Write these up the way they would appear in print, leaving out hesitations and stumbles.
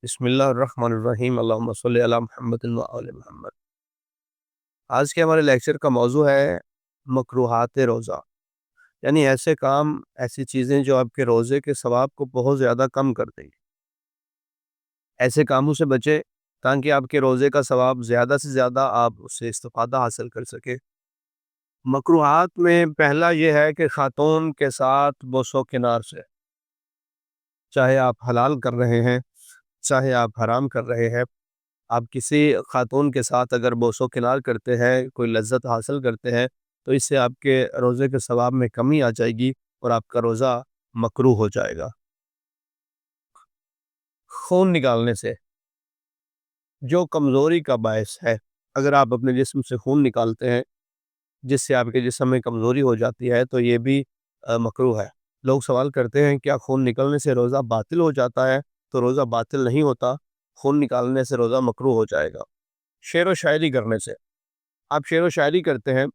بسم اللہ الرحمن الرحیم، اللہم صلی علی محمد و آل محمد۔ آج کے ہمارے لیکچر کا موضوع ہے مکروہات روزہ، یعنی ایسے کام، ایسی چیزیں جو آپ کے روزے کے ثواب کو بہت زیادہ کم کر دیں گے۔ ایسے کاموں سے بچیں تاکہ آپ کے روزے کا ثواب زیادہ سے زیادہ آپ اس سے استفادہ حاصل کر سکیں۔ مکروہات میں پہلا یہ ہے کہ خاتون کے ساتھ بوس و کنار سے، چاہے آپ حلال کر رہے ہیں چاہے آپ حرام کر رہے ہیں، آپ کسی خاتون کے ساتھ اگر بوس و کنار کرتے ہیں، کوئی لذت حاصل کرتے ہیں، تو اس سے آپ کے روزے کے ثواب میں کمی آ جائے گی اور آپ کا روزہ مکروہ ہو جائے گا۔ خون نکالنے سے، جو کمزوری کا باعث ہے، اگر آپ اپنے جسم سے خون نکالتے ہیں جس سے آپ کے جسم میں کمزوری ہو جاتی ہے، تو یہ بھی مکروہ ہے۔ لوگ سوال کرتے ہیں کیا خون نکلنے سے روزہ باطل ہو جاتا ہے؟ تو روزہ باطل نہیں ہوتا، خون نکالنے سے روزہ مکروہ ہو جائے گا۔ شعر و شاعری کرنے سے، آپ شعر و شاعری کرتے ہیں،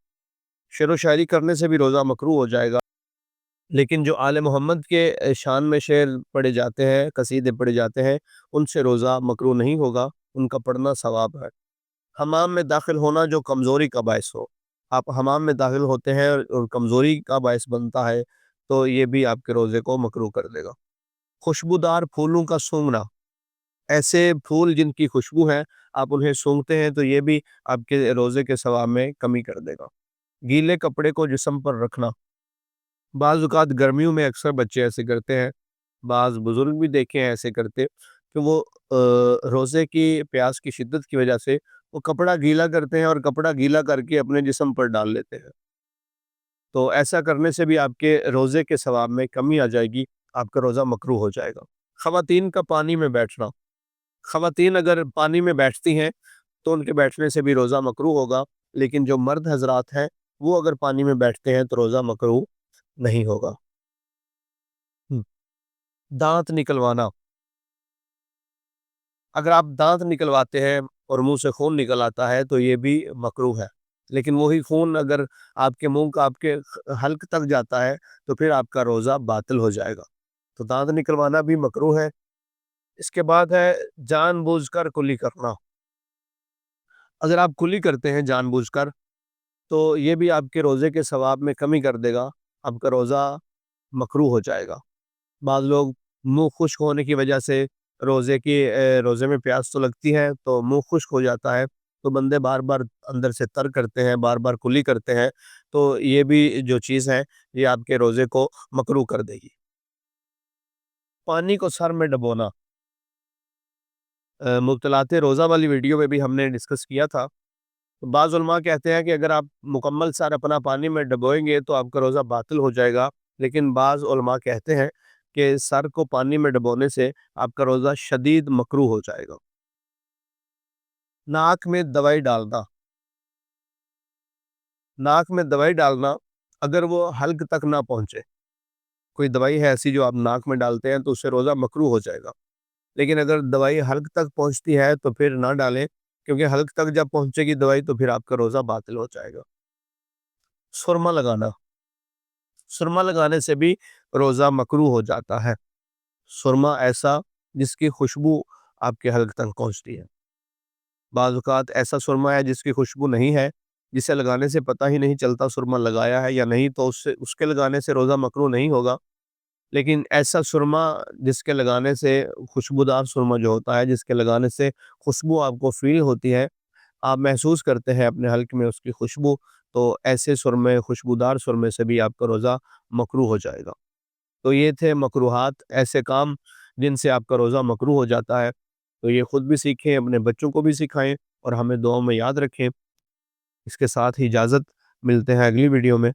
شعر و شاعری کرنے سے بھی روزہ مکروہ ہو جائے گا، لیکن جو آل محمد کے شان میں شعر پڑھے جاتے ہیں، قصیدے پڑھے جاتے ہیں، ان سے روزہ مکروہ نہیں ہوگا، ان کا پڑھنا ثواب ہے۔ حمام میں داخل ہونا جو کمزوری کا باعث ہو، آپ حمام میں داخل ہوتے ہیں اور کمزوری کا باعث بنتا ہے، تو یہ بھی آپ کے روزے کو مکروہ کر دے گا۔ خوشبودار پھولوں کا سونگھنا، ایسے پھول جن کی خوشبو ہے آپ انہیں سونگھتے ہیں تو یہ بھی آپ کے روزے کے ثواب میں کمی کر دے گا۔ گیلے کپڑے کو جسم پر رکھنا، بعض اوقات گرمیوں میں اکثر بچے ایسے کرتے ہیں، بعض بزرگ بھی دیکھے ہیں ایسے کرتے کہ وہ روزے کی پیاس کی شدت کی وجہ سے وہ کپڑا گیلا کرتے ہیں اور کپڑا گیلا کر کے اپنے جسم پر ڈال لیتے ہیں، تو ایسا کرنے سے بھی آپ کے روزے کے ثواب میں کمی آ جائے گی، آپ کا روزہ مکروہ ہو جائے گا۔ خواتین کا پانی میں بیٹھنا، خواتین اگر پانی میں بیٹھتی ہیں تو ان کے بیٹھنے سے بھی روزہ مکروہ ہوگا، لیکن جو مرد حضرات ہیں وہ اگر پانی میں بیٹھتے ہیں تو روزہ مکروہ نہیں ہوگا۔ دانت نکلوانا، اگر آپ دانت نکلواتے ہیں اور منہ سے خون نکل آتا ہے تو یہ بھی مکروہ ہے، لیکن وہی خون اگر آپ کے منہ کا آپ کے حلق تک جاتا ہے تو پھر آپ کا روزہ باطل ہو جائے گا، تو دانت نکلوانا بھی مکروہ ہے۔ اس کے بعد ہے جان بوجھ کر کلی کرنا، اگر آپ کلی کرتے ہیں جان بوجھ کر تو یہ بھی آپ کے روزے کے ثواب میں کمی کر دے گا، آپ کا روزہ مکروہ ہو جائے گا۔ بعض لوگ منہ خشک ہونے کی وجہ سے روزے میں پیاس تو لگتی ہے تو منہ خشک ہو جاتا ہے، تو بندے بار بار اندر سے تر کرتے ہیں، بار بار کلی کرتے ہیں، تو یہ بھی جو چیز ہے یہ آپ کے روزے کو مکروہ کر دے گی۔ پانی کو سر میں ڈبونا، مبطلات روزہ والی ویڈیو میں بھی ہم نے ڈسکس کیا تھا، بعض علماء کہتے ہیں کہ اگر آپ مکمل سر اپنا پانی میں ڈبوئیں گے تو آپ کا روزہ باطل ہو جائے گا، لیکن بعض علماء کہتے ہیں کہ سر کو پانی میں ڈبونے سے آپ کا روزہ شدید مکروہ ہو جائے گا۔ ناک میں دوائی ڈالنا، ناک میں دوائی ڈالنا اگر وہ حلق تک نہ پہنچے، کوئی دوائی ہے ایسی جو آپ ناک میں ڈالتے ہیں تو اس سے روزہ مکروہ ہو جائے گا، لیکن اگر دوائی حلق تک پہنچتی ہے تو پھر نہ ڈالیں، کیونکہ حلق تک جب پہنچے گی دوائی تو پھر آپ کا روزہ باطل ہو جائے گا۔ سرما لگانا، سرما لگانے سے بھی روزہ مکروہ ہو جاتا ہے۔ سرما ایسا جس کی خوشبو آپ کے حلق تک پہنچتی ہے، بعض اوقات ایسا سرما ہے جس کی خوشبو نہیں ہے، جسے لگانے سے پتہ ہی نہیں چلتا سرما لگایا ہے یا نہیں، تو اس کے لگانے سے روزہ مکروہ نہیں ہوگا، لیکن ایسا سرما جس کے لگانے سے، خوشبودار سرما جو ہوتا ہے جس کے لگانے سے خوشبو آپ کو فیل ہوتی ہے، آپ محسوس کرتے ہیں اپنے حلق میں اس کی خوشبو، تو ایسے سرمے، خوشبودار سرمے سے بھی آپ کا روزہ مکروہ ہو جائے گا۔ تو یہ تھے مکروہات، ایسے کام جن سے آپ کا روزہ مکروہ ہو جاتا ہے، تو یہ خود بھی سیکھیں، اپنے بچوں کو بھی سکھائیں اور ہمیں دعاؤں میں یاد رکھیں۔ اس کے ساتھ ہی اجازت، ملتے ہیں اگلی ویڈیو میں۔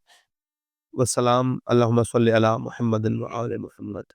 والسلام، اللہم صلی علی محمد و آل محمد۔